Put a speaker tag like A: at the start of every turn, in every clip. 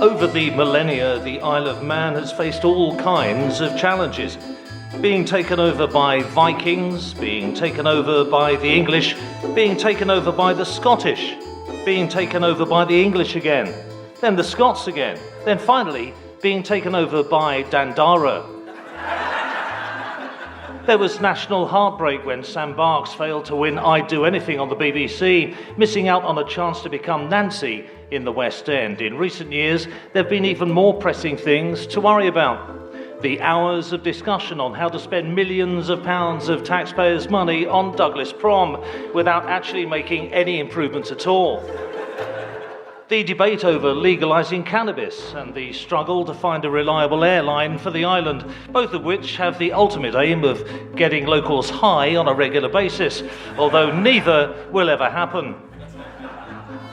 A: Over the millennia, the Isle of Man has faced all kinds of challenges. Being taken over by Vikings, being taken over by the English, being taken over by the Scottish, being taken over by the English again, then the Scots again, then finally being taken over by Dandara. There was national heartbreak when Sam Barks failed to win I'd Do Anything on the BBC, missing out on a chance to become Nancy in the West End. In recent years, there have been even more pressing things to worry about. The hours of discussion on how to spend millions of pounds of taxpayers' money on Douglas Prom without actually making any improvements at all. The debate over legalising cannabis and the struggle to find a reliable airline for the island, both of which have the ultimate aim of getting locals high on a regular basis, although neither will ever happen.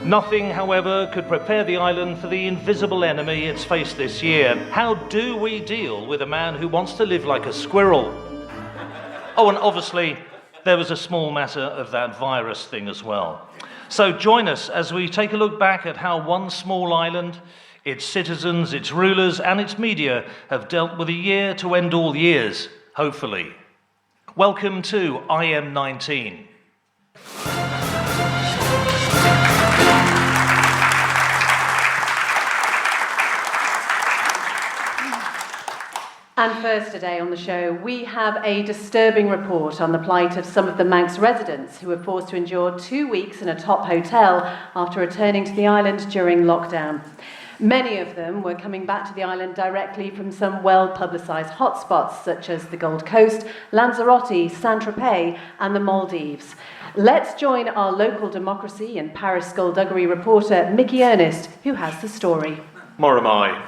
A: Nothing, however, could prepare the island for the invisible enemy it's faced this year. How do we deal with a man who wants to live like a squirrel? Oh, and obviously, there was a small matter of that virus thing as well. So join us as we take a look back at how one small island, its citizens, its rulers, and its media have dealt with a year to end all years, hopefully. Welcome to IM1.
B: And first today on the show, we have a disturbing report on the plight of some of the Manx residents who were forced to endure 2 weeks in a top hotel after returning to the island during lockdown. Many of them were coming back to the island directly from some well-publicised hotspots such as the Gold Coast, Lanzarote, Saint-Tropez and the Maldives. Let's join our local democracy and Paris skullduggery reporter Mickey Ernest, who has the story.
A: Moramai.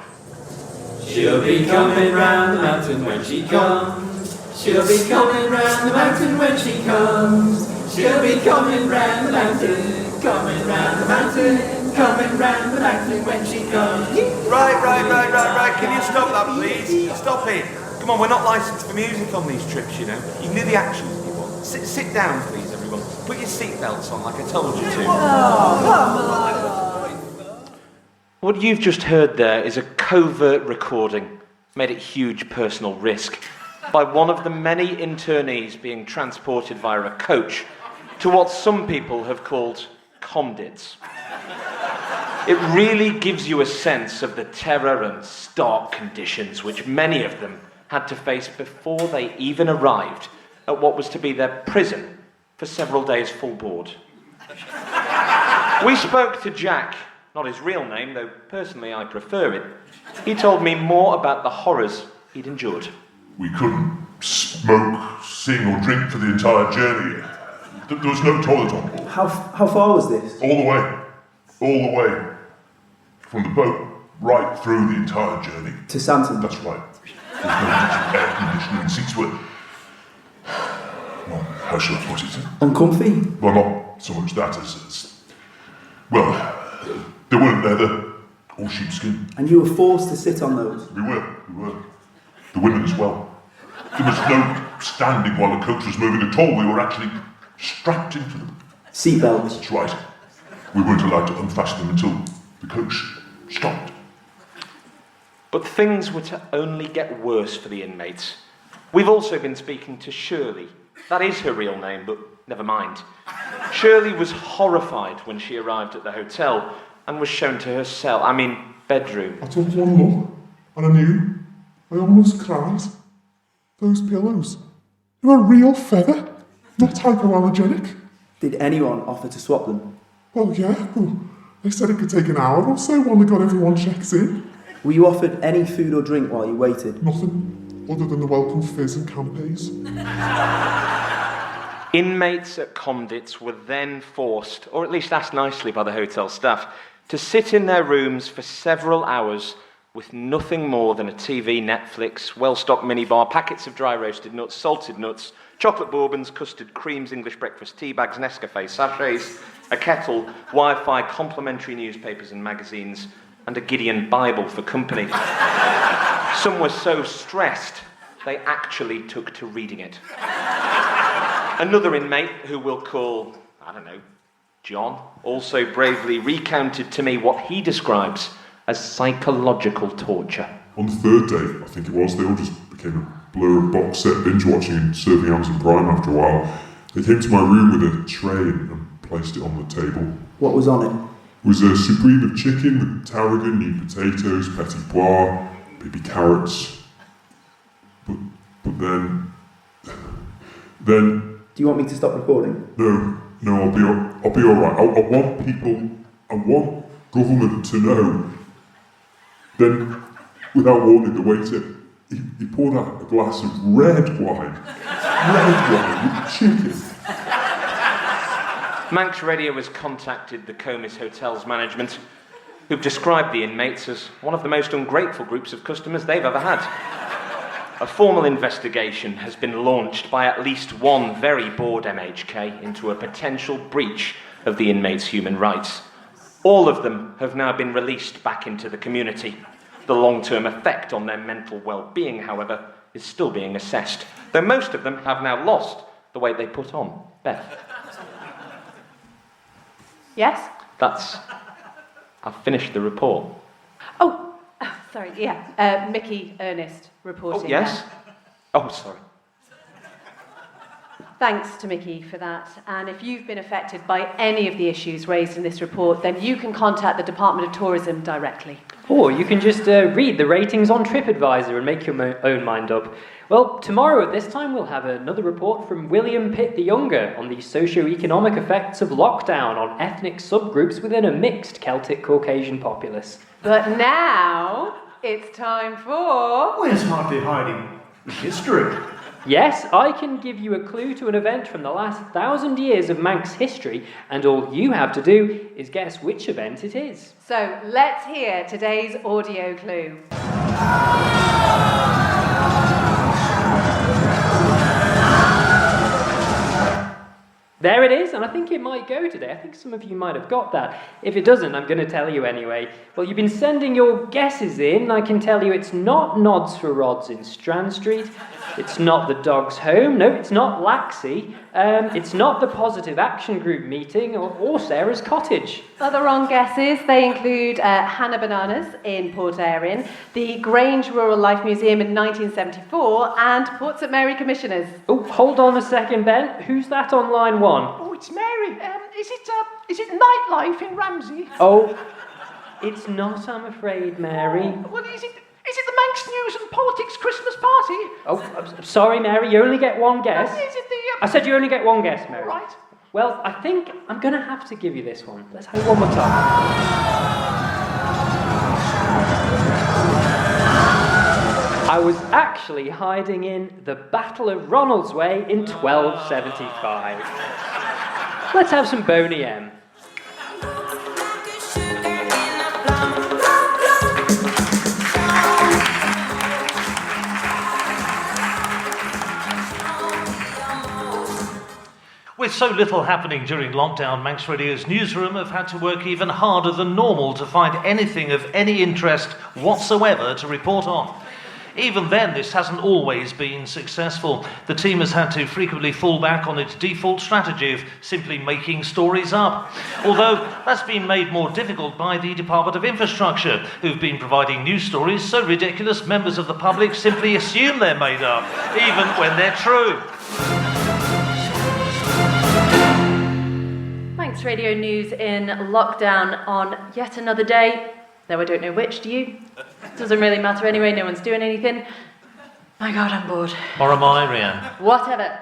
C: She'll be coming round the mountain when she comes. She'll be coming round the mountain when she comes. She'll be coming round the mountain, coming round the mountain, coming round the mountain when she comes.
D: Right. Can you stop that, please? Stop it. Come on, we're not licensed for music on these trips, you know. You can do the actions if you want. Sit down, please, everyone. Put your seatbelts on like I told you to.
E: What you've just heard there is a covert recording, made at huge personal risk, by one of the many internees being transported via a coach to what some people have called Comdits. It really gives you a sense of the terror and stark conditions which many of them had to face before they even arrived at what was to be their prison for several days full board. We spoke to Jack. Not his real name, though personally I prefer it. He told me more about the horrors he'd endured.
F: We couldn't smoke, sing or drink for the entire journey. There was no toilet on board.
G: How far was this?
F: All the way. From the boat, right through the entire journey.
G: To Santon?
F: That's right. There's no air conditioning, seats were... Well, how shall I put it?
G: Uncomfy?
F: Well, not so much that as... Well... They weren't leather or sheepskin.
G: And you were forced to sit on those?
F: We were. The women as well. There was no standing while the coach was moving at all. We were actually strapped into them.
G: Seatbelts?
F: That's right. We weren't allowed to unfasten them until the coach stopped.
E: But things were to only get worse for the inmates. We've also been speaking to Shirley. That is her real name, but never mind. Shirley was horrified when she arrived at the hotel and was shown to her bedroom.
H: I took one look and I knew. I almost cried. Those pillows, they were real feather, not hypoallergenic.
G: Did anyone offer to swap them?
H: Well, yeah. They said it could take an hour or so while they got everyone checks in.
G: Were you offered any food or drink while you waited?
H: Nothing, other than the welcome fizz and canapes.
E: Inmates at Comdits were then forced, or at least asked nicely by the hotel staff, to sit in their rooms for several hours with nothing more than a TV, Netflix, well-stocked minibar, packets of dry roasted nuts, salted nuts, chocolate bourbons, custard creams, English breakfast tea bags, Nescafe sachets, a kettle, Wi-Fi, complimentary newspapers and magazines, and a Gideon Bible for company. Some were so stressed, they actually took to reading it. Another inmate, who we'll call, John, also bravely recounted to me what he describes
I: as psychological torture.
H: On the third day, I think it was, they all just became a blur of box set binge watching and surfing Amazon Prime after a while. They came to my room with a tray and placed it on the table.
G: What was on it?
H: It was a supreme of chicken with tarragon, new potatoes, petit pois, baby carrots. But then...
G: Do you want me to stop recording?
H: No, I'll be alright. I want government to know. Then, without warning, the waiter, he poured out a glass of red wine. Red wine with chicken.
E: Manx Radio has contacted the Comis Hotel's management, who've described the inmates as one of the most ungrateful groups of customers they've ever had. A formal investigation has been launched by at least one very bored MHK into a potential breach of the inmates' human rights. All of them have now been released back into the community. The long-term effect on their mental well-being, however, is still being assessed, though most of them have now lost the weight they put on. Beth?
B: Yes?
E: I've finished the report.
B: Sorry, yeah. Mickey Ernest reporting.
E: Oh, yes? Oh, sorry.
B: Thanks to Mickey for that. And if you've been affected by any of the issues raised in this report, then you can contact the Department of Tourism directly.
I: Or you can just read the ratings on TripAdvisor and make your own mind up. Well, tomorrow at this time we'll have another report from William Pitt the Younger on the socio-economic effects of lockdown on ethnic subgroups within a mixed Celtic Caucasian populace.
B: But now it's time for...
J: Where's hardly hiding history?
I: Yes, I can give you a clue to an event from the last 1,000 years of Manx history, and all you have to do is guess which event it is.
B: So let's hear today's audio clue.
I: There it is, and I think it might go today. I think some of you might have got that. If it doesn't, I'm going to tell you anyway. Well, you've been sending your guesses in. I can tell you it's not Nods for Rods in Strand Street. It's not the Dog's Home. No, it's not Laxey. It's not the Positive Action Group meeting or Sarah's Cottage.
B: Other wrong guesses, they include Hannah Bananas in Port Erin, the Grange Rural Life Museum in 1974, and Port St Mary Commissioners.
I: Oh, hold on a second, Ben. Who's that on line 1?
J: Oh, it's Mary. Is it nightlife in Ramsey?
I: Oh, it's not, I'm afraid, Mary.
J: Well, is it the Manx News and Politics Christmas party?
I: Oh, I'm sorry, Mary, you only get one guess.
J: Is it the...
I: I said you only get one guess, Mary.
J: Right.
I: Well, I think I'm going to have to give you this one. Let's have it one more time. I was actually hiding in the Battle of Ronaldsway in 1275. Let's have some Boney M.
A: With so little happening during lockdown, Manx Radio's newsroom have had to work even harder than normal to find anything of any interest whatsoever to report on. Even then, this hasn't always been successful. The team has had to frequently fall back on its default strategy of simply making stories up. Although that's been made more difficult by the Department of Infrastructure, who've been providing news stories so ridiculous members of the public simply assume they're made up, even when they're true.
B: Manx Radio News in lockdown on yet another day. Though I don't know which, do you? Doesn't really matter anyway, no one's doing anything. My God, I'm bored.
A: Or am I, Rhiannon?
B: Whatever.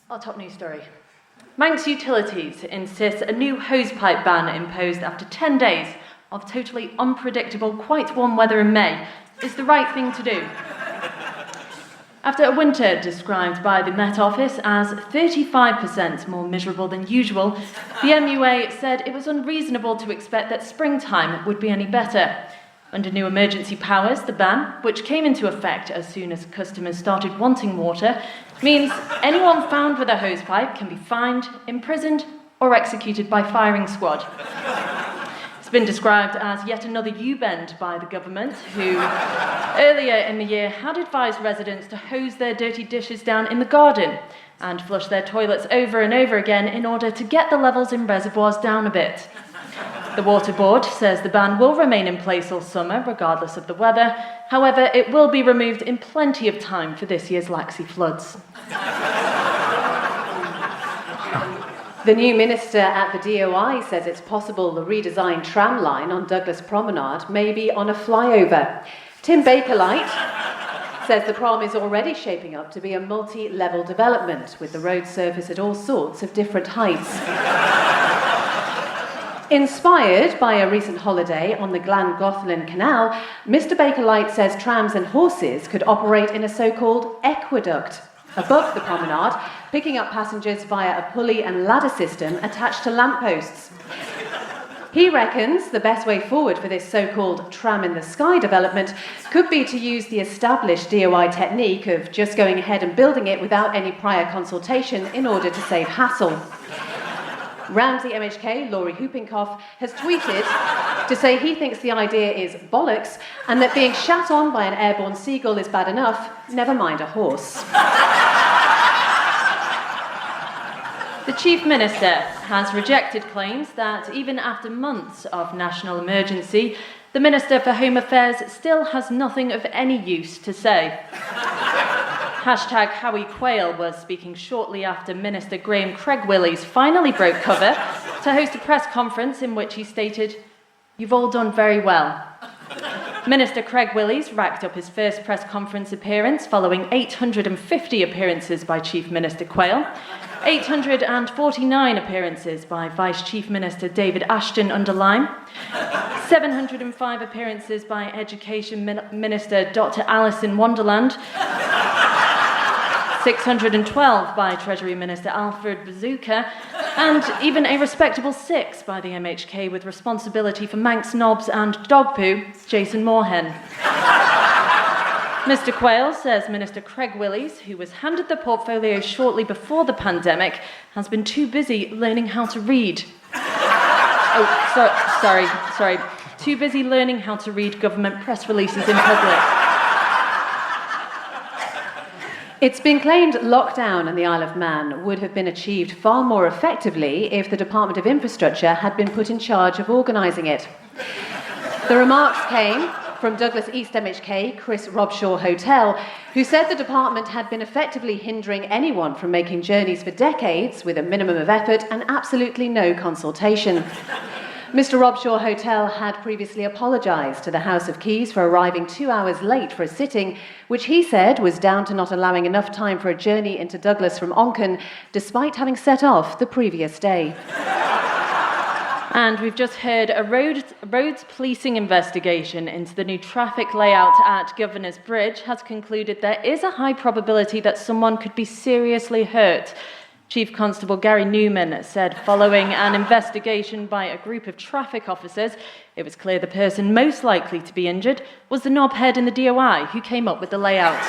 B: Our top news story. Manx Utilities insists a new hosepipe ban imposed after 10 days of totally unpredictable, quite warm weather in May is the right thing to do. After a winter described by the Met Office as 35% more miserable than usual, the MUA said it was unreasonable to expect that springtime would be any better. Under new emergency powers, the ban, which came into effect as soon as customers started wanting water, means anyone found with a hosepipe can be fined, imprisoned, or executed by firing squad. It's been described as yet another U-bend by the government, who earlier in the year had advised residents to hose their dirty dishes down in the garden and flush their toilets over and over again in order to get the levels in reservoirs down a bit. The Water Board says the ban will remain in place all summer, regardless of the weather. However, it will be removed in plenty of time for this year's Laxey floods. The new minister at the DOI says it's possible the redesigned tram line on Douglas Promenade may be on a flyover. Tim Bakerlight says the prom is already shaping up to be a multi-level development, with the road surface at all sorts of different heights. Inspired by a recent holiday on the Glangothlin Canal, Mr. Bakerlight says trams and horses could operate in a so-called aqueduct above the promenade, picking up passengers via a pulley and ladder system attached to lampposts. He reckons the best way forward for this so-called tram in the sky development could be to use the established DOI technique of just going ahead and building it without any prior consultation in order to save hassle. Ramsey MHK, Laurie Hoopinkoff, has tweeted to say he thinks the idea is bollocks and that being shat on by an airborne seagull is bad enough, never mind a horse. The Chief Minister has rejected claims that even after months of national emergency, the Minister for Home Affairs still has nothing of any use to say. Hashtag Howie Quayle was speaking shortly after Minister Graham Craig-Willis finally broke cover to host a press conference in which he stated, "You've all done very well." Minister Craig-Willis racked up his first press conference appearance following 850 appearances by Chief Minister Quayle, 849 appearances by Vice Chief Minister David Ashton under Lyme, 705 appearances by Education Minister Dr. Alison Wonderland, 612 by Treasury Minister Alfred Bazooka, and even a respectable 6 by the MHK with responsibility for Manx Knobs and dog poo, Jason Moorhen. Mr. Quayle says Minister Craig-Willis, who was handed the portfolio shortly before the pandemic, has been too busy learning how to read. Sorry. Too busy learning how to read government press releases in public. It's been claimed lockdown in the Isle of Man would have been achieved far more effectively if the Department of Infrastructure had been put in charge of organising it. The remarks came from Douglas East MHK Chris Robshaw Hotel, who said the department had been effectively hindering anyone from making journeys for decades with a minimum of effort and absolutely no consultation. Mr. Robshaw Hotel had previously apologised to the House of Keys for arriving 2 hours late for a sitting, which he said was down to not allowing enough time for a journey into Douglas from Onchan, despite having set off the previous day. And we've just heard a roads policing investigation into the new traffic layout at Governor's Bridge has concluded there is a high probability that someone could be seriously hurt. Chief Constable Gary Newman said following an investigation by a group of traffic officers, it was clear the person most likely to be injured was the knobhead in the DOI who came up with the layout.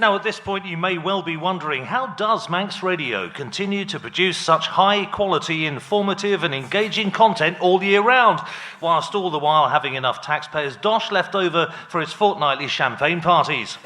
A: Now, at this point, you may well be wondering, how does Manx Radio continue to produce such high-quality, informative and engaging content all year round, whilst all the while having enough taxpayers' dosh left over for its fortnightly champagne parties?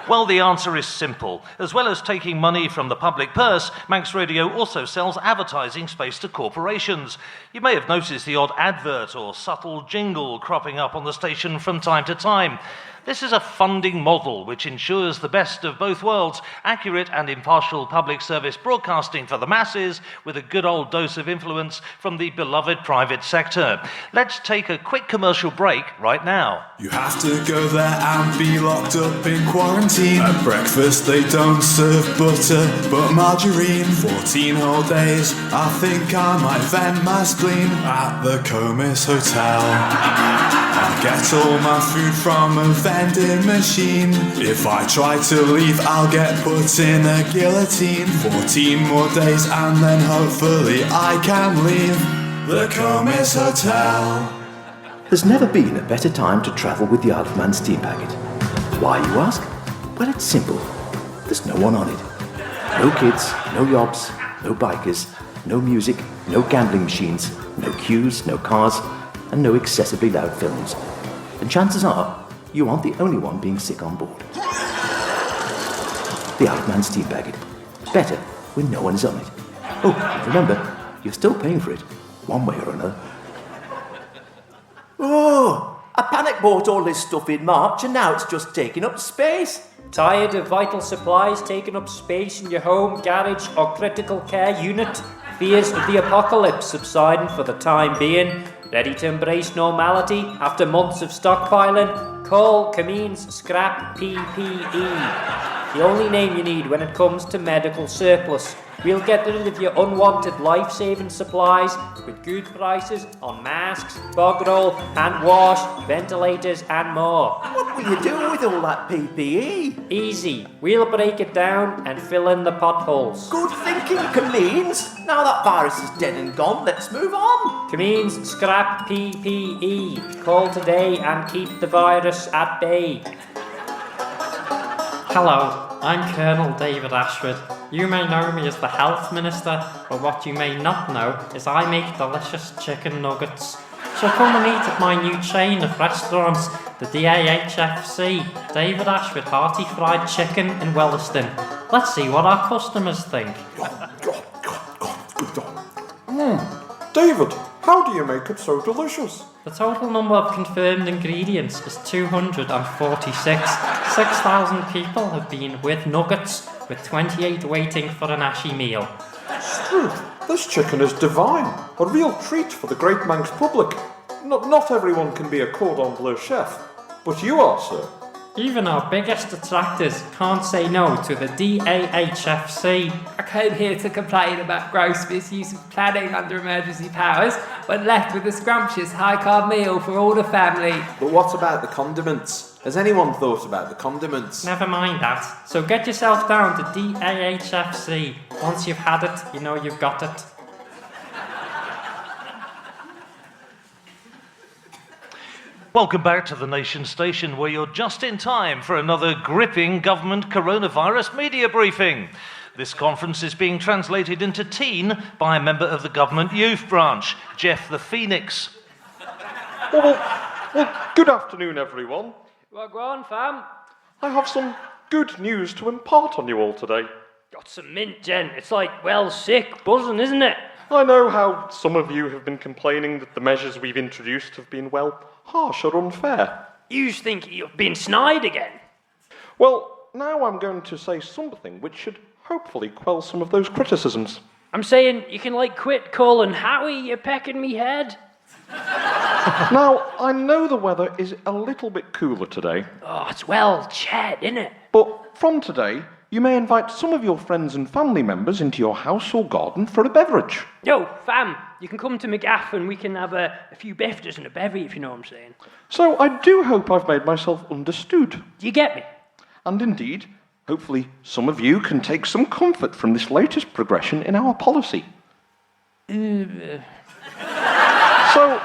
A: Well, the answer is simple. As well as taking money from the public purse, Manx Radio also sells advertising space to corporations. You may have noticed the odd advert or subtle jingle cropping up on the station from time to time. This is a funding model which ensures the best of both worlds, accurate and impartial public service broadcasting for the masses with a good old dose of influence from the beloved private sector. Let's take a quick commercial break right now.
K: You have to go there and be locked up in quarantine. At breakfast they don't serve butter but margarine. 14 whole days, I think I might vent my spleen at the Comis Hotel. I get all my food from a vending machine. If I try to leave, I'll get put in a guillotine. 14 more days and then hopefully I can leave the Comis Hotel.
L: There's never been a better time to travel with the Isle of Man steam packet. Why, you ask? Well, it's simple. There's no one on it. No kids, no yobs, no bikers, no music, no gambling machines, no queues, no cars, and no excessively loud films. And chances are, you aren't the only one being sick on board. The Isle of Man steam packet. Better when no one is on it. Oh, and remember, you're still paying for it, one way or another. Oh, I panic bought all this stuff in March and now it's just taking up space.
I: Tired of vital supplies taking up space in your home, garage or critical care unit? Fears of the apocalypse subsiding for the time being? Ready to embrace normality after months of stockpiling? Call Cameen's Scrap PPE. The only name you need when it comes to medical surplus. We'll get rid of your unwanted life-saving supplies with good prices on masks, bog roll, hand wash, ventilators and more.
L: What will you do with all that PPE?
I: Easy. We'll break it down and fill in the potholes.
L: Good thinking, Cameen's. Now that virus is dead and gone, let's move on.
I: Cameen's Scrap PPE. Call today and keep the virus at bay.
M: Hello, I'm Colonel David Ashford. You may know me as the Health Minister, but what you may not know is I make delicious chicken nuggets. So come and eat at my new chain of restaurants, the DAHFC, David Ashford Hearty Fried Chicken in Welliston. Let's see what our customers think.
N: David, how do you make it so delicious?
M: The total number of confirmed ingredients is 246. 6,000 people have been with nuggets, with 28 waiting for an ashy meal.
N: Struth, this chicken is divine. A real treat for the Great Manx public. Not everyone can be a cordon bleu chef, but you are, sir.
M: Even our biggest detractors can't say no to the DAHFC.
O: I came here to complain about gross misuse of planning under emergency powers, but left with a scrumptious high-carb meal for all the family.
P: But what about the condiments? Has anyone thought about the condiments?
M: Never mind that. So get yourself down to DAHFC. Once you've had it, you know you've got it.
A: Welcome back to the Nation Station, where you're just in time for another gripping government coronavirus media briefing. This conference is being translated into teen by a member of the government youth branch, Jeff the Phoenix.
N: Well, good afternoon, everyone.
I: Well, go on, fam.
N: I have some good news to impart on you all today.
I: Got some mint, Jen. It's like, well, sick, buzzing, isn't it?
N: I know how some of you have been complaining that the measures we've introduced have been, well, harsh or unfair.
I: You think you've been snide again?
N: Well, now I'm going to say something which should hopefully quell some of those criticisms.
I: I'm saying you can, quit calling Howie, you pecking me head.
N: Now, I know the weather is a little bit cooler today.
I: Oh, it's well chat, innit?
N: But from today, you may invite some of your friends and family members into your house or garden for a beverage.
I: Yo, fam, you can come to McGaff and we can have a few bifters and a bevy, if you know what I'm saying.
N: So I do hope I've made myself understood.
I: Do you get me?
N: And indeed, hopefully some of you can take some comfort from this latest progression in our policy. So,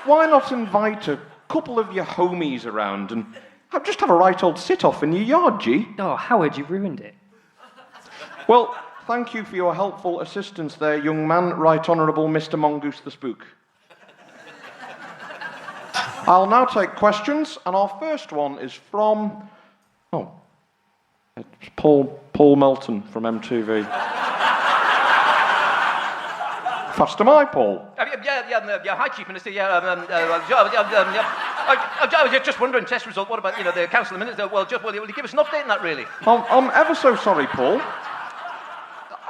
N: why not invite a couple of your homies around and just have a right old sit-off in your yard, G?
I: Oh, Howard, you ruined it.
N: Well, thank you for your helpful assistance there, young man, Right Honourable Mr. Mongoose the Spook. I'll now take questions, and our first one is from... Oh, it's Paul Melton from MTV. Faster my, Paul.
Q: Yeah, hi, Chief Minister. I was just wondering, test result, what about, the Council of Ministers? Will you give us an update on that, really?
N: I'm ever so sorry, Paul.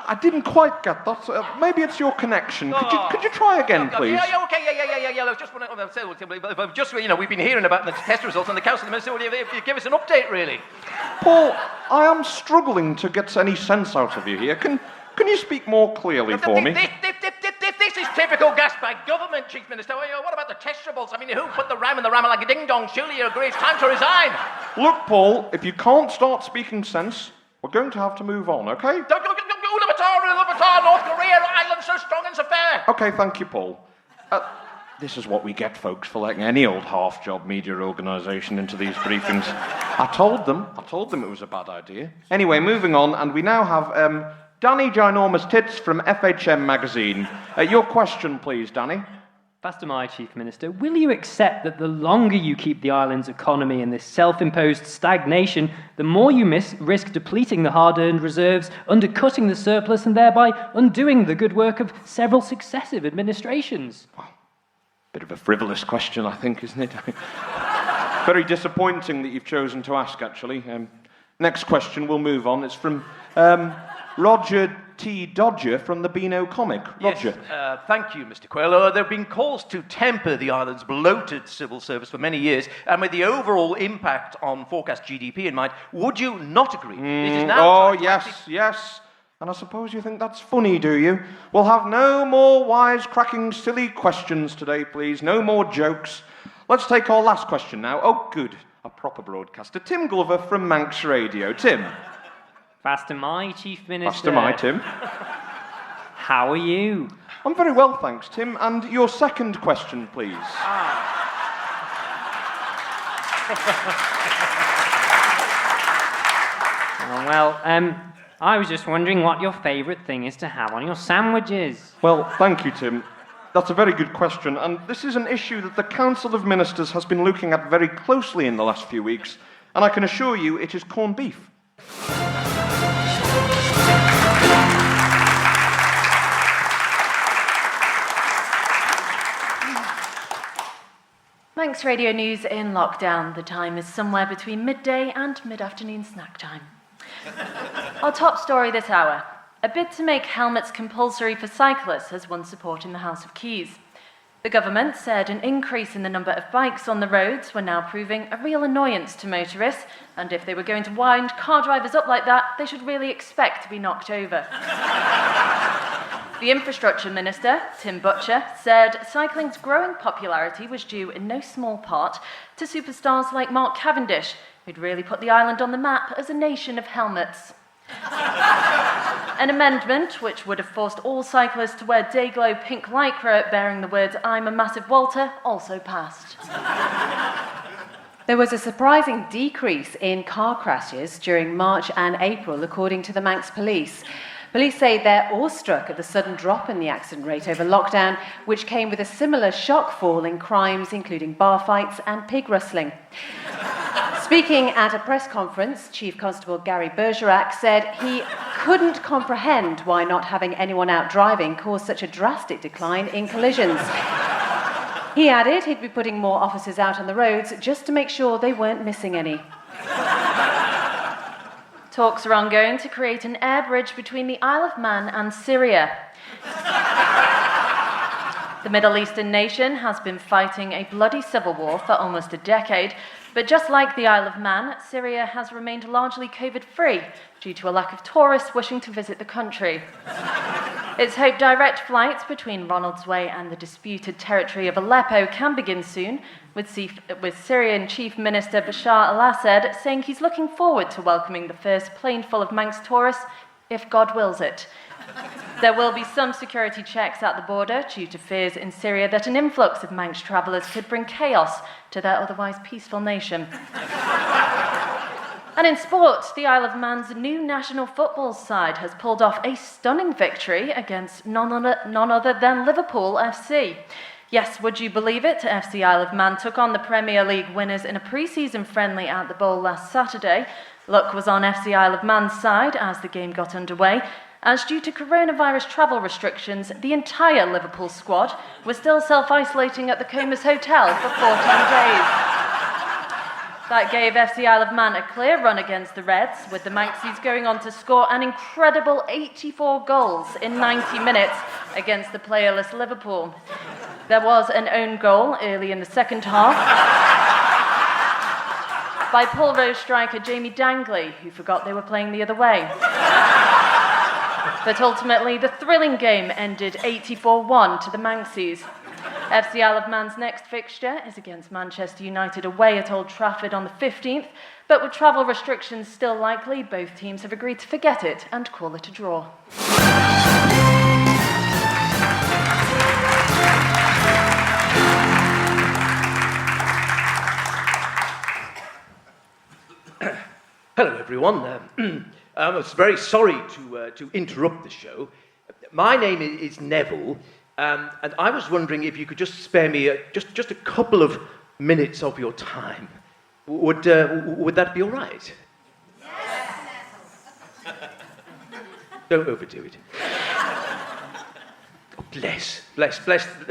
N: I didn't quite get that. Maybe it's your connection. Could you try again, please?
Q: Yeah, okay, yeah. I was just wondering, we've been hearing about the test results and the Council of Ministers. Will you give us an update, really?
N: Paul, I am struggling to get any sense out of you here. Can you speak more clearly for me?
Q: This is typical gasbag government, Chief Minister. What about the test results? I mean, who put the ram in the ram like a ding-dong? Surely you agree it's time to resign.
N: Look, Paul, if you can't start speaking sense, we're going to have to move on, okay?
Q: Ulaanbaatar, North Korea, Ireland, so strong and so fair.
N: Okay, thank you, Paul. This is what we get, folks, for letting any old half-job media organisation into these briefings. I told them it was a bad idea. Anyway, moving on, and we now have Danny Ginormous Tits from FHM magazine. Your question, please, Danny.
I: Pastor Mai, Chief Minister, will you accept that the longer you keep the island's economy in this self-imposed stagnation, the more you risk depleting the hard-earned reserves, undercutting the surplus, and thereby undoing the good work of several successive administrations?
N: Bit of a frivolous question, I think, isn't it? Very disappointing that you've chosen to ask, actually. Next question, we'll move on. It's from Roger T. Dodger from the Beano comic. Roger.
Q: Yes, thank you, Mr. Quayle. There have been calls to temper the island's bloated civil service for many years, and with the overall impact on forecast GDP in mind, would you not agree? It is now
N: yes. And I suppose you think that's funny, do you? We'll have no more wisecracking, silly questions today, please. No more jokes. Let's take our last question now. Oh, good. A proper broadcaster. Tim Glover from Manx Radio. Tim.
I: Pastor Mai, Chief Minister.
N: Pastor Mai, Tim.
I: How are you?
N: I'm very well, thanks, Tim. And your second question, please.
I: I was just wondering what your favourite thing is to have on your sandwiches.
N: Well, thank you, Tim. That's a very good question, and this is an issue that the Council of Ministers has been looking at very closely in the last few weeks, and I can assure you it is corned beef.
B: Manx Radio News in lockdown. The time is somewhere between midday and mid-afternoon snack time. Our top story this hour. A bid to make helmets compulsory for cyclists has won support in the House of Keys. The government said an increase in the number of bikes on the roads were now proving a real annoyance to motorists, and if they were going to wind car drivers up like that, they should really expect to be knocked over. The Infrastructure Minister, Tim Butcher, said cycling's growing popularity was due in no small part to superstars like Mark Cavendish, who'd really put the island on the map as a nation of helmets. An amendment which would have forced all cyclists to wear day-glow pink lycra bearing the words "I'm a massive Walter" also passed. There was a surprising decrease in car crashes during March and April, according to the Manx Police. Police say they're awestruck at the sudden drop in the accident rate over lockdown, which came with a similar shock fall in crimes, including bar fights and pig rustling. Speaking at a press conference, Chief Constable Gary Bergerac said he couldn't comprehend why not having anyone out driving caused such a drastic decline in collisions. He added he'd be putting more officers out on the roads just to make sure they weren't missing any. Talks are ongoing to create an air bridge between the Isle of Man and Syria. The Middle Eastern nation has been fighting a bloody civil war for almost a decade, but just like the Isle of Man, Syria has remained largely COVID-free due to a lack of tourists wishing to visit the country. It's hoped direct flights between Ronaldsway and the disputed territory of Aleppo can begin soon, with Syrian Chief Minister Bashar al-Assad saying he's looking forward to welcoming the first plane full of Manx tourists, if God wills it. There will be some security checks at the border due to fears in Syria that an influx of Manx travellers could bring chaos to their otherwise peaceful nation. And in sport, the Isle of Man's new national football side has pulled off a stunning victory against none other than Liverpool FC. Yes, would you believe it? FC Isle of Man took on the Premier League winners in a pre-season friendly at the Bowl last Saturday. Luck was on FC Isle of Man's side as the game got underway, as due to coronavirus travel restrictions, the entire Liverpool squad was still self-isolating at the Comas Hotel for 14 days. That gave FC Isle of Man a clear run against the Reds, with the Manxies going on to score an incredible 84 goals in 90 minutes against the playerless Liverpool. There was an own goal early in the second half by Pulrose striker Jamie Dangley, who forgot they were playing the other way. But ultimately, the thrilling game ended 84-1 to the Manxies. FC Isle of Man's next fixture is against Manchester United away at Old Trafford on the 15th, but with travel restrictions still likely, both teams have agreed to forget it and call it a draw.
R: Hello, everyone. I'm very sorry to interrupt the show. My name is Neville,
Q: And I was wondering if you could just spare me just a couple of minutes of your time. Would that be all right? Don't overdo it. Oh,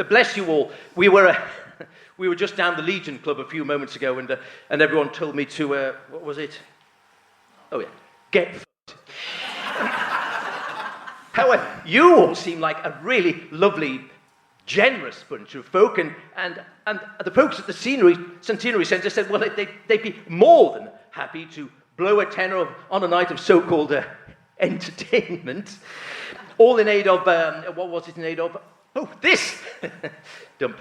Q: bless you all. We were just down the Legion Club a few moments ago, and everyone told me to what was it? Oh yeah, get fucked. However, you all seem like a really lovely, generous bunch of folk, and the folks at the Centenary Centre said, well, they'd be more than happy to blow a tenner on a night of so-called entertainment, all in aid of, what was it in aid of? Oh, this! Dump.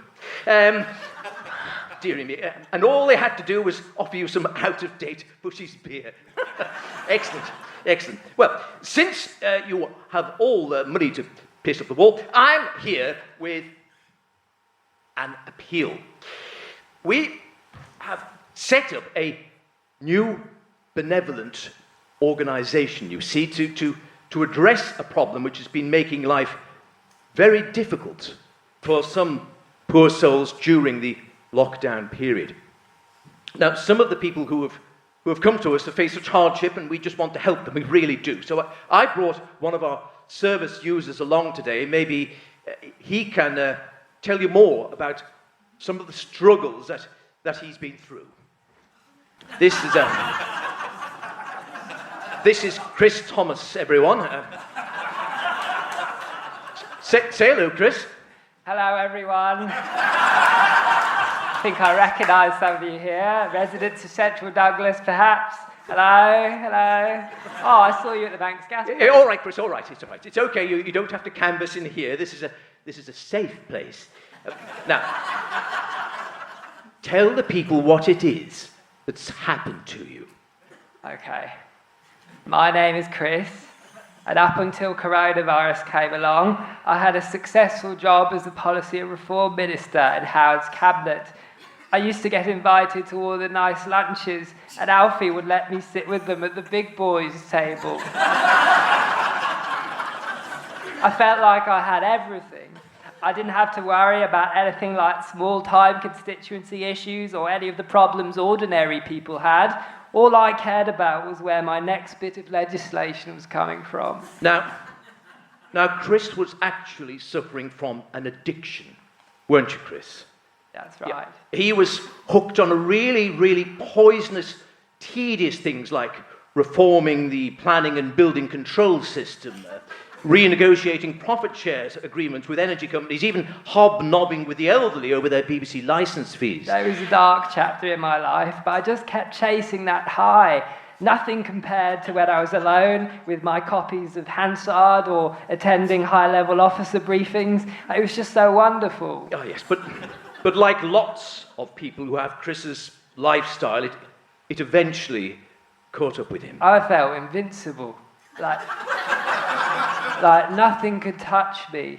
Q: Dearie me. And all they had to do was offer you some out-of-date Bush's beer. Excellent. Well, since you have all the money to piss up the wall, I'm here with an appeal. We have set up a new benevolent organisation, you see, to address a problem which has been making life very difficult for some poor souls during the lockdown period. Now, some of the people who have come to us have faced such hardship, and we just want to help them, we really do. So I brought one of our service users along today. Maybe he can tell you more about some of the struggles that he's been through. This is Chris Thomas, everyone. Say hello, Chris.
I: Hello, everyone. I think I recognise some of you here. Residents of Central Douglas, perhaps. Hello. Oh, I saw you at the bank's gas.
Q: All right, Chris, all right. It's okay. You don't have to canvass in here. This is a safe place. Now, tell the people what it is that's happened to you.
I: Okay. My name is Chris, and up until coronavirus came along, I had a successful job as the Policy and Reform Minister in Howard's cabinet. I used to get invited to all the nice lunches, and Alfie would let me sit with them at the big boys' table. I felt like I had everything. I didn't have to worry about anything like small-time constituency issues or any of the problems ordinary people had. All I cared about was where my next bit of legislation was coming from.
Q: Now, Chris was actually suffering from an addiction, weren't you, Chris?
I: That's right.
Q: Yeah. He was hooked on a really, really poisonous, tedious things like reforming the planning and building control system, renegotiating profit shares agreements with energy companies, even hobnobbing with the elderly over their BBC licence fees.
I: There was a dark chapter in my life, but I just kept chasing that high. Nothing compared to when I was alone with my copies of Hansard or attending high-level officer briefings. It was just so wonderful.
Q: Oh, yes, but like lots of people who have Chris's lifestyle, it eventually caught up with him.
I: I felt invincible. Like nothing could touch me.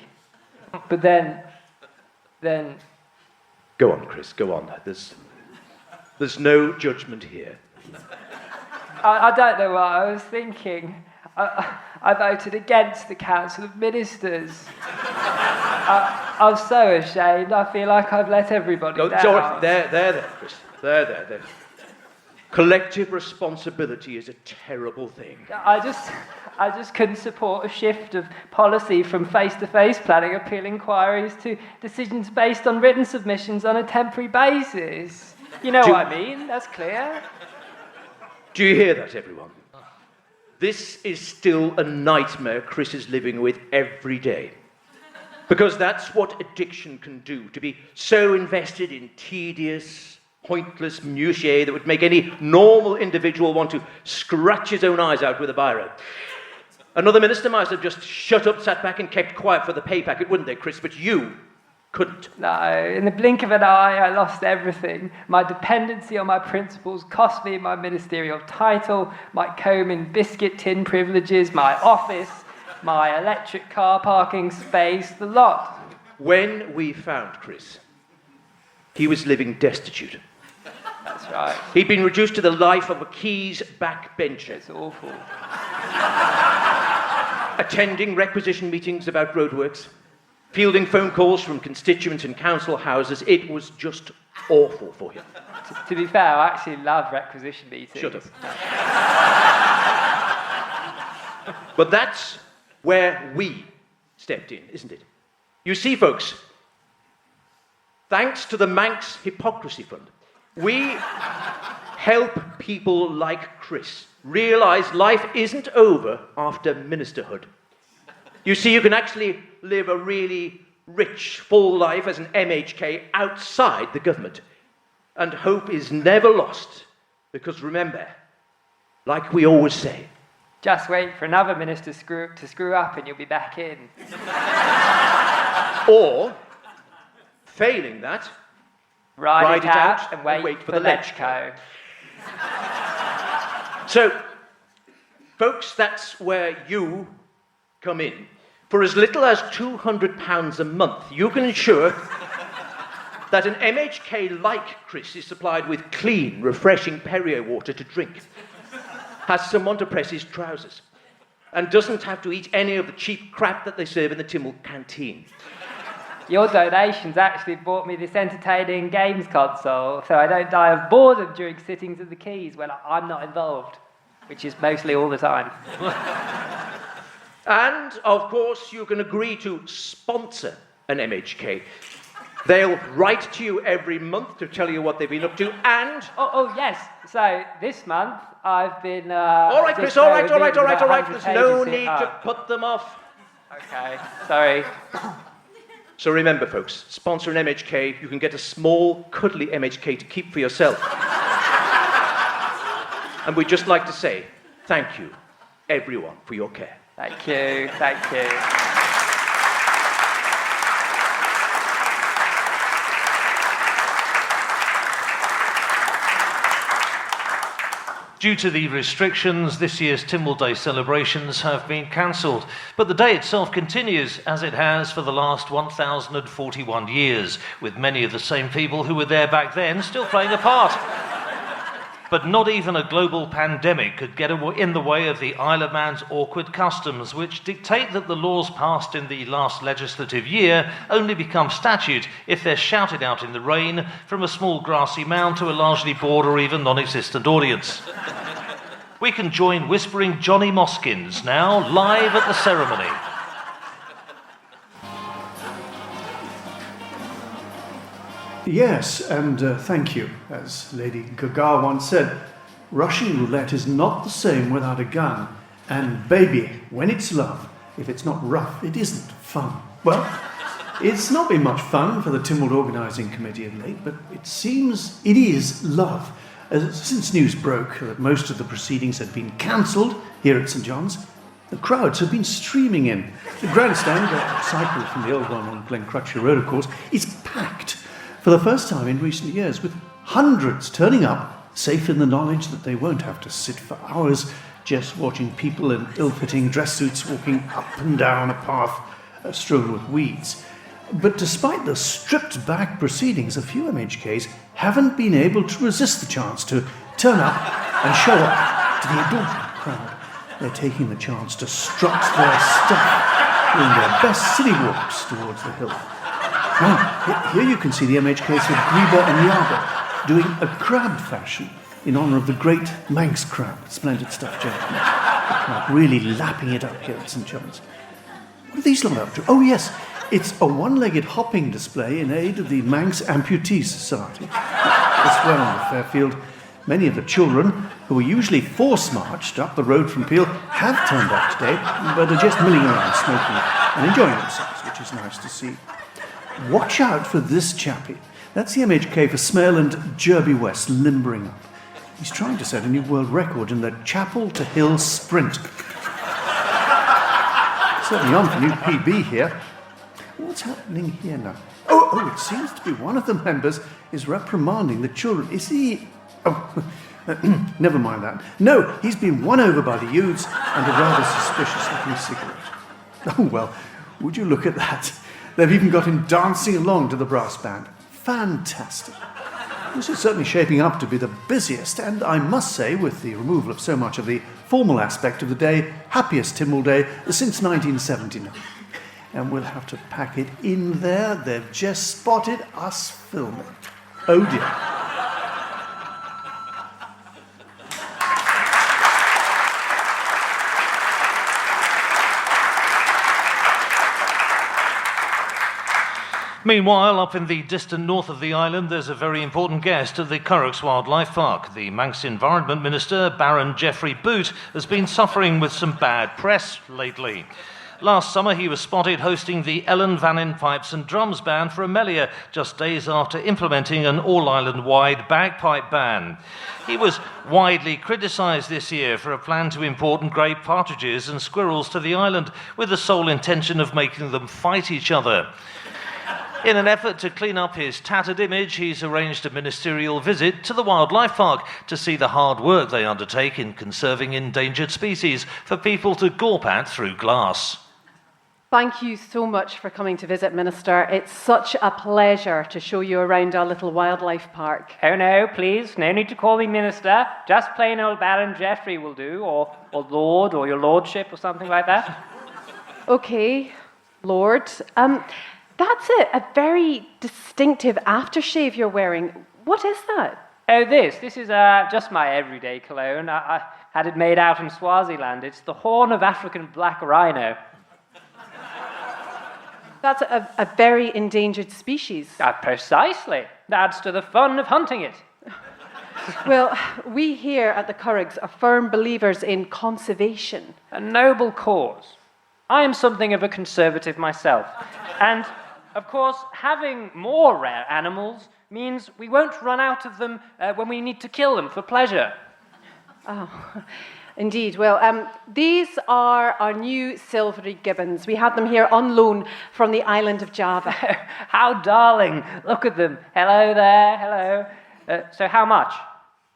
I: But then...
Q: Go on, Chris, go on. There's no judgment here.
I: I don't know what I was thinking. I voted against the Council of Ministers. I'm so ashamed. I feel like I've let everybody down.
Q: Sorry. There, Chris. There. Collective responsibility is a terrible thing.
I: I just couldn't support a shift of policy from face-to-face planning appeal inquiries to decisions based on written submissions on a temporary basis. You know what I mean? That's clear.
Q: Do you hear that, everyone? This is still a nightmare Chris is living with every day. Because that's what addiction can do, to be so invested in tedious, pointless minutiae that would make any normal individual want to scratch his own eyes out with a biro. Another minister might have just shut up, sat back and kept quiet for the pay packet, wouldn't they, Chris? But you couldn't.
I: No, in the blink of an eye, I lost everything. My dependency on my principles cost me my ministerial title, my comb and biscuit tin privileges, my office, my electric car parking space, the lot.
Q: When we found Chris, he was living destitute.
I: That's right.
Q: He'd been reduced to the life of a Keys backbencher.
I: It's awful.
Q: Attending requisition meetings about roadworks, fielding phone calls from constituents in council houses. It was just awful for him.
O: To be fair, I actually love requisition meetings.
Q: Shut up. But that's where we stepped in, isn't it? You see, folks, thanks to the Manx Hypocrisy Fund, we help people like Chris realise life isn't over after ministerhood. You see, you can actually live a really rich, full life as an MHK outside the government. And hope is never lost, because remember, like we always say,
O: just wait for another minister to screw up and you'll be back in.
Q: Or, failing that,
O: ride it out and wait for the Lechco.
Q: So, folks, that's where you come in. For as little as £200 a month, you can ensure that an MHK like Chris is supplied with clean, refreshing Perrier water to drink, has someone to press his trousers, and doesn't have to eat any of the cheap crap that they serve in the Timmel canteen.
O: Your donations actually bought me this entertaining games console, so I don't die of boredom during sittings of the Keys when I'm not involved, which is mostly all the time.
Q: And, of course, you can agree to sponsor an MHK. They'll write to you every month to tell you what they've been up to, and...
O: Oh, yes. So, this month, I've been...
Q: all right, Chris, all right. There's no need to put them off.
O: Okay, sorry.
Q: So remember, folks, sponsor an MHK. You can get a small, cuddly MHK to keep for yourself. And we'd just like to say thank you, everyone, for your care.
O: Thank you, thank you.
A: Due to the restrictions, this year's Timmel Day celebrations have been cancelled, but the day itself continues as it has for the last 1,041 years, with many of the same people who were there back then still playing a part. But not even a global pandemic could get in the way of the Isle of Man's awkward customs, which dictate that the laws passed in the last legislative year only become statute if they're shouted out in the rain from a small grassy mound to a largely bored or even non-existent audience. We can join Whispering Johnny Moskins now, live at the ceremony.
S: Yes, and thank you. As Lady Gaga once said, Russian roulette is not the same without a gun. And baby, when it's love, if it's not rough, it isn't fun. Well, it's not been much fun for the Timmel Organising Committee of late, but it seems it is love. Since news broke that most of the proceedings had been cancelled here at St John's, the crowds have been streaming in. The grandstand, a cycle from the old one on Glencrutcher Road, of course, is packed for the first time in recent years, with hundreds turning up, safe in the knowledge that they won't have to sit for hours just watching people in ill-fitting dress suits walking up and down a path strewn with weeds. But despite the stripped-back proceedings, a few MHKs haven't been able to resist the chance to turn up and show up to the adoring crowd. They're taking the chance to strut their stuff, doing their best silly walks towards the hill. Now, here you can see the MHKs of Greba and Yarber doing a crab fashion in honour of the great Manx crab. Splendid stuff, gentlemen. The crab really lapping it up here at St John's. What are these lot up to? Oh, yes, it's a one-legged hopping display in aid of the Manx Amputee Society. Elsewhere on the Fairfield, many of the children, who are usually force-marched up the road from Peel, have turned up today, but are just milling around, smoking and enjoying themselves, which is nice to see. Watch out for this chappie. That's the MHK for Smale and Jerby West limbering up. He's trying to set a new world record in the Chapel to Hill sprint. Certainly on for new PB here. What's happening here now? Oh, it seems to be one of the members is reprimanding the children. Is he... Oh, never mind that. No, he's been won over by the youths and a rather suspicious-looking cigarette. Oh, well, would you look at that? They've even got him dancing along to the brass band. Fantastic. This is certainly shaping up to be the busiest, and I must say, with the removal of so much of the formal aspect of the day, happiest Timmel Day since 1979. and we'll have to pack it in there. They've just spotted us filming. Oh dear.
A: Meanwhile, up in the distant north of the island, there's a very important guest at the Curragh Wildlife Park. The Manx Environment Minister, Baron Geoffrey Boot, has been suffering with some bad press lately. Last summer, he was spotted hosting the Ellen Vannin Pipes and Drums Band for Amelia, just days after implementing an all-island-wide bagpipe ban. He was widely criticised this year for a plan to import grey partridges and squirrels to the island, with the sole intention of making them fight each other. In an effort to clean up his tattered image, he's arranged a ministerial visit to the wildlife park to see the hard work they undertake in conserving endangered species for people to gawp at through glass.
B: Thank you so much for coming to visit, Minister. It's such a pleasure to show you around our little wildlife park.
I: Oh no, please, no need to call me Minister. Just plain old Baron Geoffrey will do, or Lord, or your Lordship, or something like that.
B: Okay, Lord. That's it, a very distinctive aftershave you're wearing. What is that?
I: Oh, this is just my everyday cologne. I had it made out in Swaziland. It's the horn of African black rhino.
B: That's a very endangered species.
I: Precisely. Adds to the fun of hunting it.
B: Well, we here at the Curraghs are firm believers in conservation.
I: A noble cause. I am something of a conservative myself. And, of course, having more rare animals means we won't run out of them when we need to kill them for pleasure.
B: Oh, indeed. Well, these are our new silvery gibbons. We had them here on loan from the island of Java.
I: How darling. Look at them. Hello there, hello. So how much?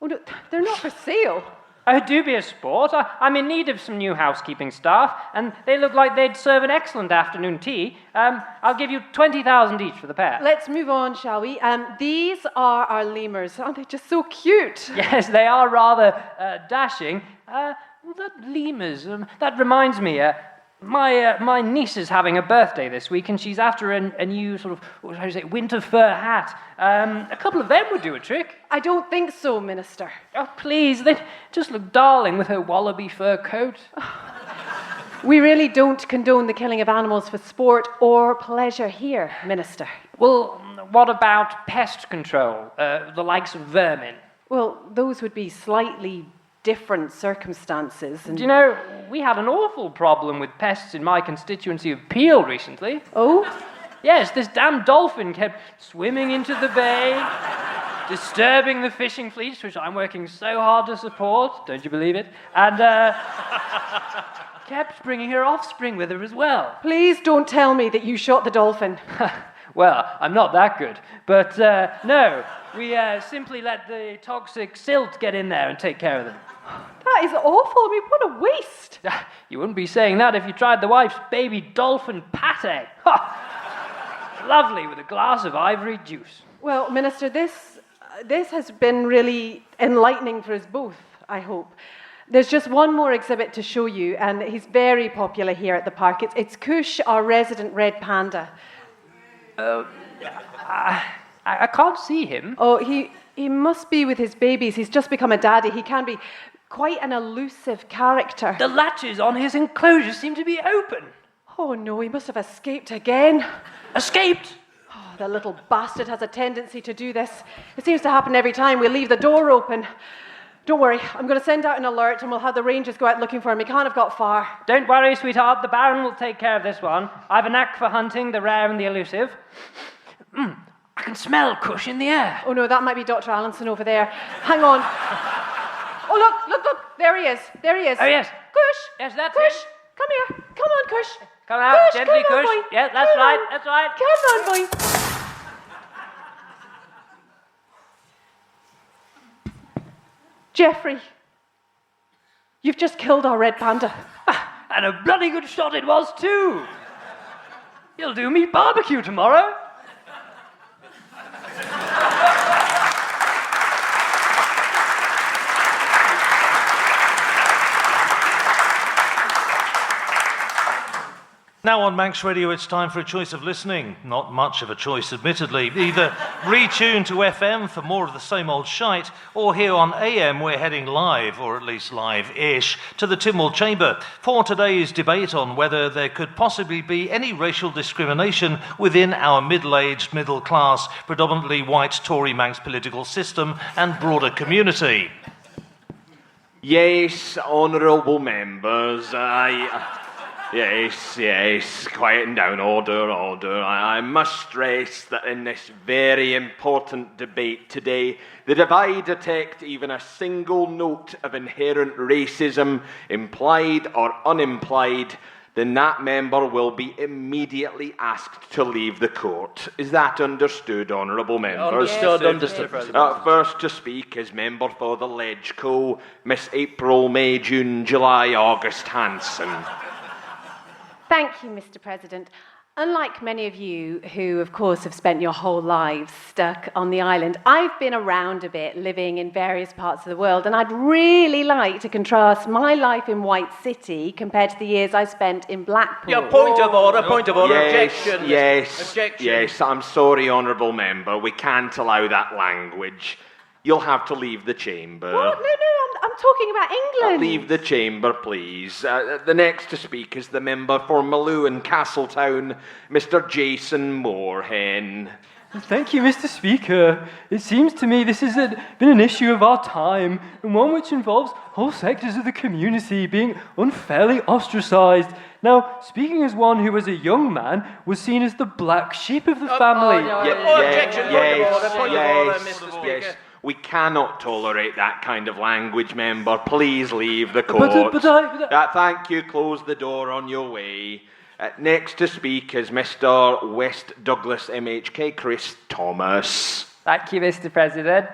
B: Oh, no, they're not for sale.
I: Oh, do be a sport. I'm in need of some new housekeeping staff, and they look like they'd serve an excellent afternoon tea. I'll give you 20,000 each for the pair.
B: Let's move on, shall we? These are our lemurs. Aren't they just so cute?
I: Yes, they are rather dashing. That lemurs, that reminds me, my niece is having a birthday this week, and she's after a new sort of, what should I say, winter fur hat. A couple of them would do a trick.
B: I don't think so, Minister.
I: Oh, please, they just look darling with her wallaby fur coat.
B: We really don't condone the killing of animals for sport or pleasure here, Minister.
I: Well, what about pest control, the likes of vermin?
B: Well, those would be slightly different circumstances. And
I: do you know, we had an awful problem with pests in my constituency of Peel recently.
B: Oh?
I: Yes, this damn dolphin kept swimming into the bay, disturbing the fishing fleets, which I'm working so hard to support, don't you believe it? And kept bringing her offspring with her as well.
B: Please don't tell me that you shot the dolphin.
I: Well, I'm not that good. But no, we simply let the toxic silt get in there and take care of them.
B: That is awful. I mean, what a waste.
I: You wouldn't be saying that if you tried the wife's baby dolphin pate. Lovely, with a glass of ivory juice.
B: Well, Minister, this has been really enlightening for us both, I hope. There's just one more exhibit to show you, and he's very popular here at the park. It's Kush, our resident red panda.
I: I can't see him.
B: Oh, he must be with his babies. He's just become a daddy. He can be quite an elusive character.
I: The latches on his enclosure seem to be open.
B: Oh no, he must have escaped again.
I: Escaped?
B: Oh, the little bastard has a tendency to do this. It seems to happen every time we leave the door open. Don't worry, I'm going to send out an alert and we'll have the rangers go out looking for him. He can't have got far.
I: Don't worry, sweetheart. The Baron will take care of this one. I have a knack for hunting the rare and the elusive. I can smell Kush in the air.
B: Oh no, that might be Dr. Allinson over there. Hang on. Oh, look. There he is.
I: Oh, yes.
B: Kush.
I: Yes, that's
B: Kush,
I: him.
B: come here. Come on, Kush.
I: Come out,
B: Kush,
I: gently,
B: come on,
I: Kush.
B: boy.
I: Yeah, that's
B: Come
I: right,
B: on.
I: that's right.
B: Come on, boy. Geoffrey, you've just killed our red panda.
I: And a bloody good shot it was, too. You'll do me barbecue tomorrow.
A: Now on Manx Radio, it's time for a choice of listening. Not much of a choice, admittedly. Either retune to FM for more of the same old shite, or here on AM we're heading live, or at least live-ish, to the Tynwald Chamber for today's debate on whether there could possibly be any racial discrimination within our middle-aged, middle-class, predominantly white Tory Manx political system and broader community.
N: Yes, honourable members, Yes, quieten down, order. I must stress that in this very important debate today, that if I detect even a single note of inherent racism, implied or unimplied, then that member will be immediately asked to leave the court. Is that understood, honourable members?
Q: Understood, President.
N: First to speak is member for the Ledgeco, Miss April, May, June, July, August Hanson.
B: Thank you, Mr. President. Unlike many of you who, of course, have spent your whole lives stuck on the island, I've been around a bit, living in various parts of the world, and I'd really like to contrast my life in White City compared to the years I spent in Blackpool.
Q: Yeah, point of order,
N: Yes,
Q: objection.
N: yes, I'm sorry, honourable member, we can't allow that language. You'll have to leave the chamber.
B: What? No, I'm talking about England.
N: Leave the chamber, please. The next to speak is the member for Maloo and Castletown, Mr. Jason Moorhen.
I: Thank you, Mr. Speaker. It seems to me this has been an issue of our time, and one which involves whole sectors of the community being unfairly ostracised. Now, speaking as one who, as a young man, was seen as the black sheep of the family.
Q: Objection, point of order, Mr. Speaker.
N: Yes. We cannot tolerate that kind of language, member. Please leave the court. Thank you. Close the door on your way. Next to speak is Mr. West Douglas MHK Chris Thomas.
O: Thank you, Mr. President.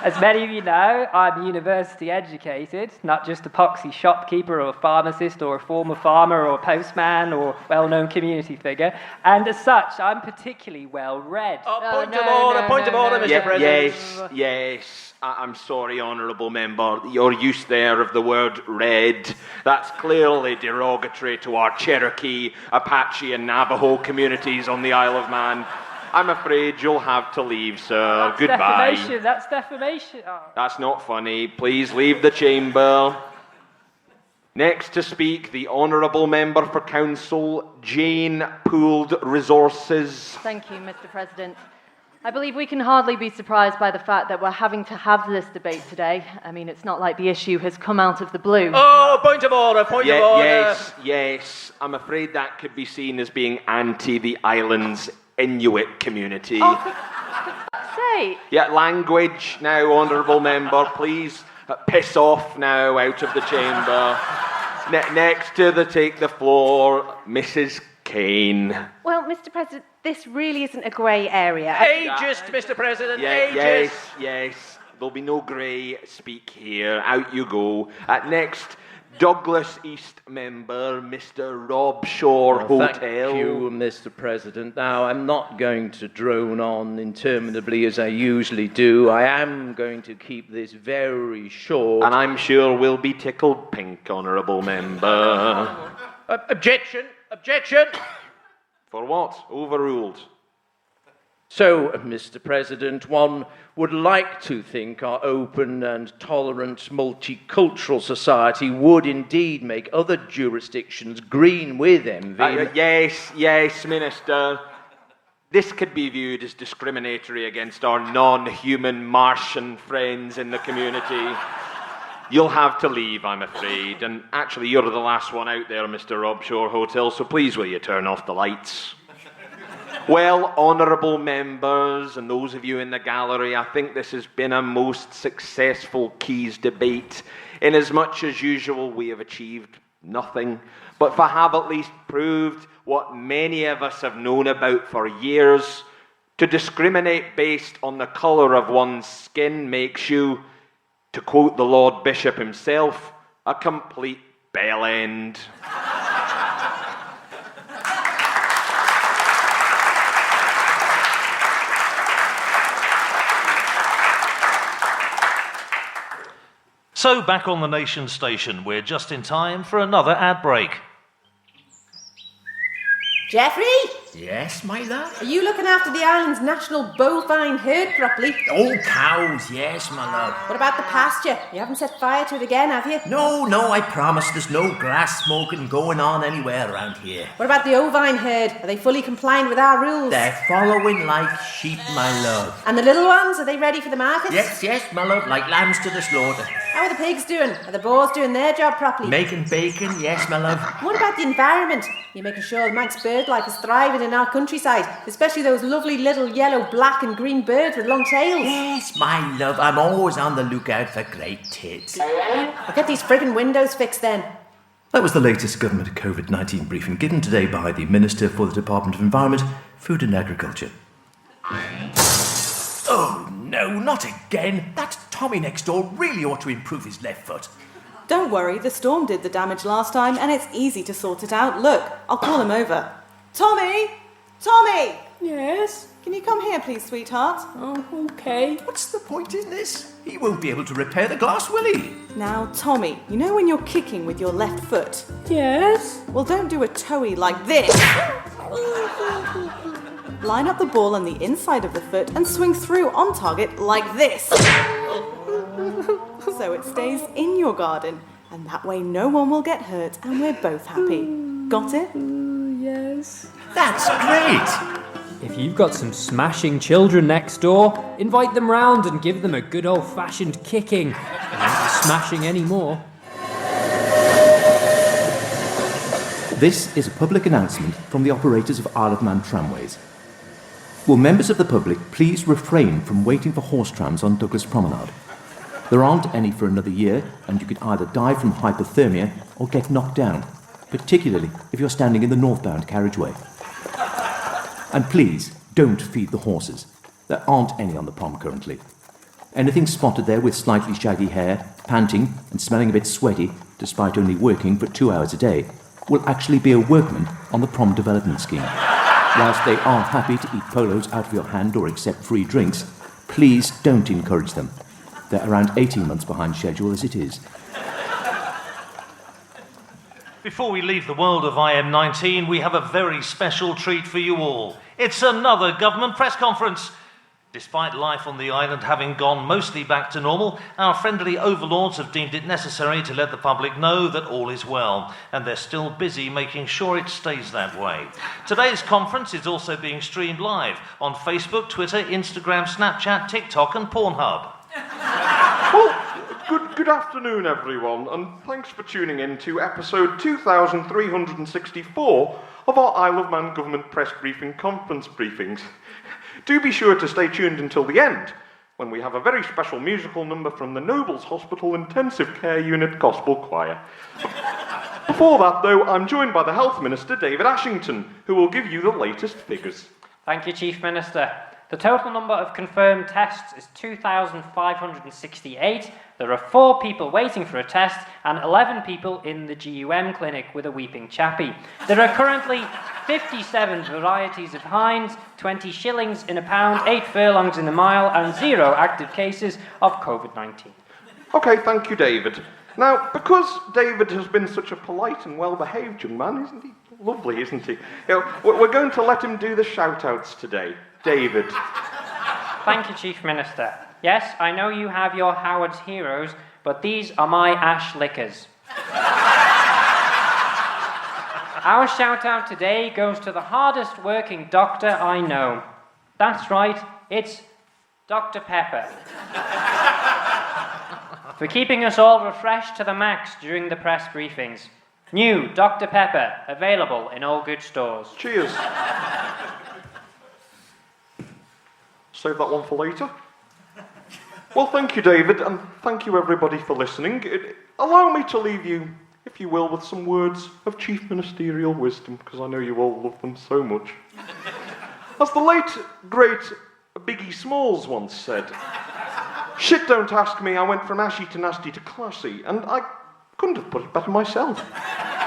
O: As many of you know, I'm university educated, not just a poxy shopkeeper or a pharmacist or a former farmer or a postman or well-known community figure. And as such, I'm particularly well-read.
Q: Point of order, Mr. President.
N: Yes. I'm sorry, honourable member. Your use there of the word red, that's clearly derogatory to our Cherokee, Apache and Navajo communities on the Isle of Man. I'm afraid you'll have to leave, sir. Goodbye.
O: That's defamation. Oh.
N: That's not funny. Please leave the chamber. Next to speak, the Honourable Member for Council, Jane Pooled Resources.
T: Thank you, Mr. President. I believe we can hardly be surprised by the fact that we're having to have this debate today. I mean, it's not like the issue has come out of the blue.
Q: Oh, point of order.
N: Yes. I'm afraid that could be seen as being anti the island's Inuit community.
T: Oh, for fuck's sake.
N: Yeah, language now, honourable member. Please piss off now out of the chamber. Next to take the floor, Mrs. Kane.
B: Well, Mr. President, this really isn't a grey area.
Q: Ageist, Mr. President, ageist.
N: Yes. There'll be no grey speak here. Out you go. Next, Douglas East member, Mr. Rob Shore Hotel.
R: Thank you, Mr. President. Now, I'm not going to drone on interminably as I usually do. I am going to keep this very short.
N: And I'm sure we'll be tickled pink, honourable member.
Q: Objection.
N: For what? Overruled.
R: So, Mr. President, one would like to think our open and tolerant multicultural society would indeed make other jurisdictions green with envy.
N: Yes, Minister. This could be viewed as discriminatory against our non-human Martian friends in the community. You'll have to leave, I'm afraid. And actually, you're the last one out there, Mr. Rob Shore Hotel, so please will you turn off the lights? Well, honourable members and those of you in the gallery, I think this has been a most successful Keys debate. In as much as usual, we have achieved nothing, but have at least proved what many of us have known about for years. To discriminate based on the colour of one's skin makes you, to quote the Lord Bishop himself, a complete bell end.
A: So back on the Nation Station, we're just in time for another ad break.
U: Jeffrey?
V: Yes, my love?
U: Are you looking after the island's national bovine herd properly?
V: Oh, cows, yes, my love.
U: What about the pasture? You haven't set fire to it again, have you?
V: No, I promise there's no grass smoking going on anywhere around here.
U: What about the ovine herd? Are they fully compliant with our rules?
V: They're following like sheep, my love.
U: And the little ones, are they ready for the markets?
V: Yes, my love, like lambs to the slaughter.
U: How are the pigs doing? Are the boars doing their job properly?
V: Making bacon, yes, my love.
U: What about the environment? You're making sure the Manx bird life is thriving in our countryside, especially those lovely little yellow, black and green birds with long tails.
V: Yes, my love, I'm always on the lookout for great tits.
U: I'll get these friggin' windows fixed then.
L: That was the latest government COVID-19 briefing given today by the Minister for the Department of Environment, Food and Agriculture. Oh no, not again. That Tommy next door really ought to improve his left foot.
W: Don't worry, the storm did the damage last time and it's easy to sort it out. Look, I'll call him over. Tommy! Tommy!
V: Yes?
W: Can you come here, please, sweetheart?
V: Oh, okay. What's the point in this? He won't be able to repair the glass, will he?
W: Now, Tommy, you know when you're kicking with your left foot?
V: Yes?
W: Well, don't do a toey like this. Line up the ball on the inside of the foot and swing through on target like this. So it stays in your garden, and that way no one will get hurt and we're both happy. Got it?
V: Yes. That's great!
I: If you've got some smashing children next door, invite them round and give them a good old-fashioned kicking. They won't be smashing anymore.
L: This is a public announcement from the operators of Isle of Man tramways. Will members of the public please refrain from waiting for horse trams on Douglas Promenade? There aren't any for another year, and you could either die from hypothermia or get knocked down, particularly if you're standing in the northbound carriageway. And please, don't feed the horses. There aren't any on the prom currently. Anything spotted there with slightly shaggy hair, panting and smelling a bit sweaty, despite only working for 2 hours a day, will actually be a workman on the prom development scheme. Whilst they are happy to eat polos out of your hand or accept free drinks, please don't encourage them. They're around 18 months behind schedule as it is.
A: Before we leave the world of IM19, we have a very special treat for you all. It's another government press conference. Despite life on the island having gone mostly back to normal, our friendly overlords have deemed it necessary to let the public know that all is well, and they're still busy making sure it stays that way. Today's conference is also being streamed live on Facebook, Twitter, Instagram, Snapchat, TikTok and Pornhub.
N: Well, good afternoon, everyone, and thanks for tuning in to episode 2364 of our Isle of Man Government Press Briefing Conference Briefings. Do be sure to stay tuned until the end, when we have a very special musical number from the Nobles Hospital Intensive Care Unit Gospel Choir. Before that, though, I'm joined by the Health Minister, David Ashington, who will give you the latest figures.
O: Thank you, Chief Minister. The total number of confirmed tests is 2,568. There are 4 people waiting for a test and 11 people in the GUM clinic with a weeping chappie. There are currently 57 varieties of hinds, 20 shillings in a pound, 8 furlongs in a mile, and 0 active cases of COVID-19.
N: Okay, thank you, David. Now, because David has been such a polite and well-behaved young man, isn't he? Lovely, isn't he? You know, we're going to let him do the shout-outs today. David.
O: Thank you, Chief Minister. Yes, I know you have your Howard's Heroes, but these are my Ash Lickers. Our shout-out today goes to the hardest working doctor I know. That's right, it's Dr. Pepper. For keeping us all refreshed to the max during the press briefings. New Dr. Pepper, available in all good stores.
N: Cheers. Save that one for later. Well, thank you, David, and thank you, everybody, for listening. Allow me to leave you, if you will, with some words of chief ministerial wisdom, because I know you all love them so much. As the late, great Biggie Smalls once said, "Shit, don't ask me, I went from ashy to nasty to classy," and I couldn't have put it better myself.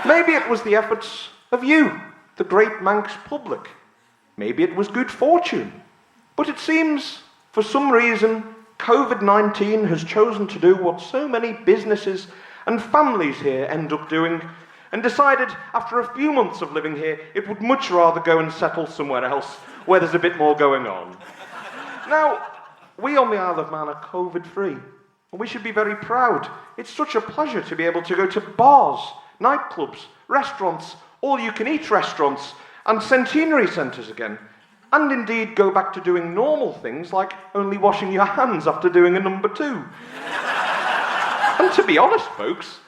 N: Maybe it was the efforts of you, the great Manx public. Maybe it was good fortune. But it seems, for some reason, COVID-19 has chosen to do what so many businesses and families here end up doing, and decided after a few months of living here it would much rather go and settle somewhere else where there's a bit more going on. Now, we on the Isle of Man are COVID-free, and we should be very proud. It's such a pleasure to be able to go to bars, nightclubs, restaurants, all-you-can-eat restaurants, and centenary centres again. And indeed go back to doing normal things like only washing your hands after doing a number 2. And to be honest, folks,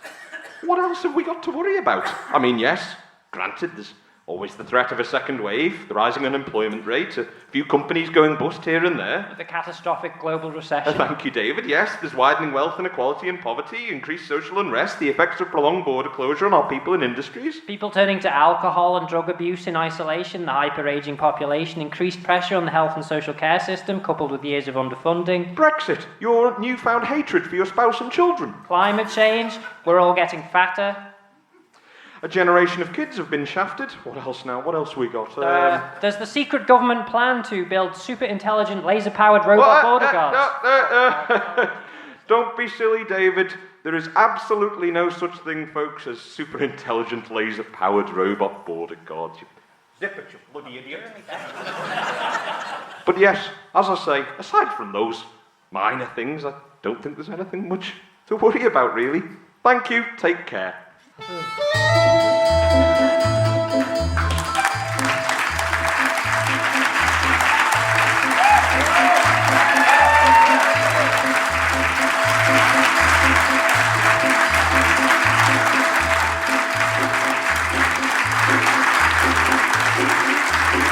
N: what else have we got to worry about? I mean, yes, granted, there's always the threat of a second wave, the rising unemployment rate, a few companies going bust here and there.
I: The catastrophic global recession.
N: Thank you, David. Yes, there's widening wealth inequality and poverty, increased social unrest, the effects of prolonged border closure on our people and industries.
I: People turning to alcohol and drug abuse in isolation, the hyper-aging population, increased pressure on the health and social care system, coupled with years of underfunding.
N: Brexit, your newfound hatred for your spouse and children.
I: Climate change, we're all getting fatter.
N: A generation of kids have been shafted. What else now? What else we got?
I: There's the secret government plan to build super-intelligent, laser-powered robot border guards.
N: Don't be silly, David. There is absolutely no such thing, folks, as super-intelligent, laser-powered robot border guards. Zip it, you bloody idiot. But yes, as I say, aside from those minor things, I don't think there's anything much to worry about, really. Thank you. Take care.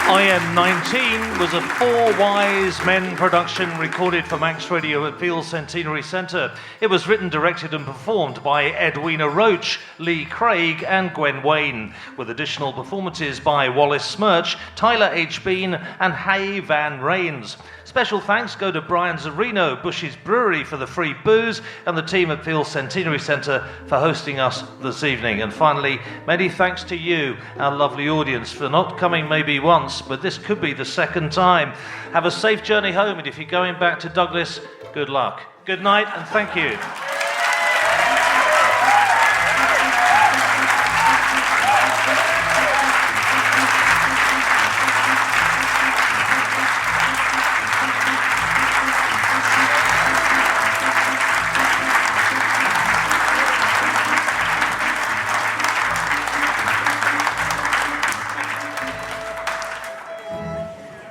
A: IM1 was a Four Wise Men production recorded for Manx Radio at Peel Centenary Centre. It was written, directed and performed by Edwina Roach, Lee Craig and Gwen Wayne, with additional performances by Wallace Smirch, Tyler H. Bean and Hay Van Rains. Special thanks go to Brian Zarino, Bush's Brewery for the free booze, and the team at Peel Centenary Centre for hosting us this evening. And finally, many thanks to you, our lovely audience, for not coming maybe once, but this could be the second time. Have a safe journey home, and if you're going back to Douglas, good luck. Good night, and thank you.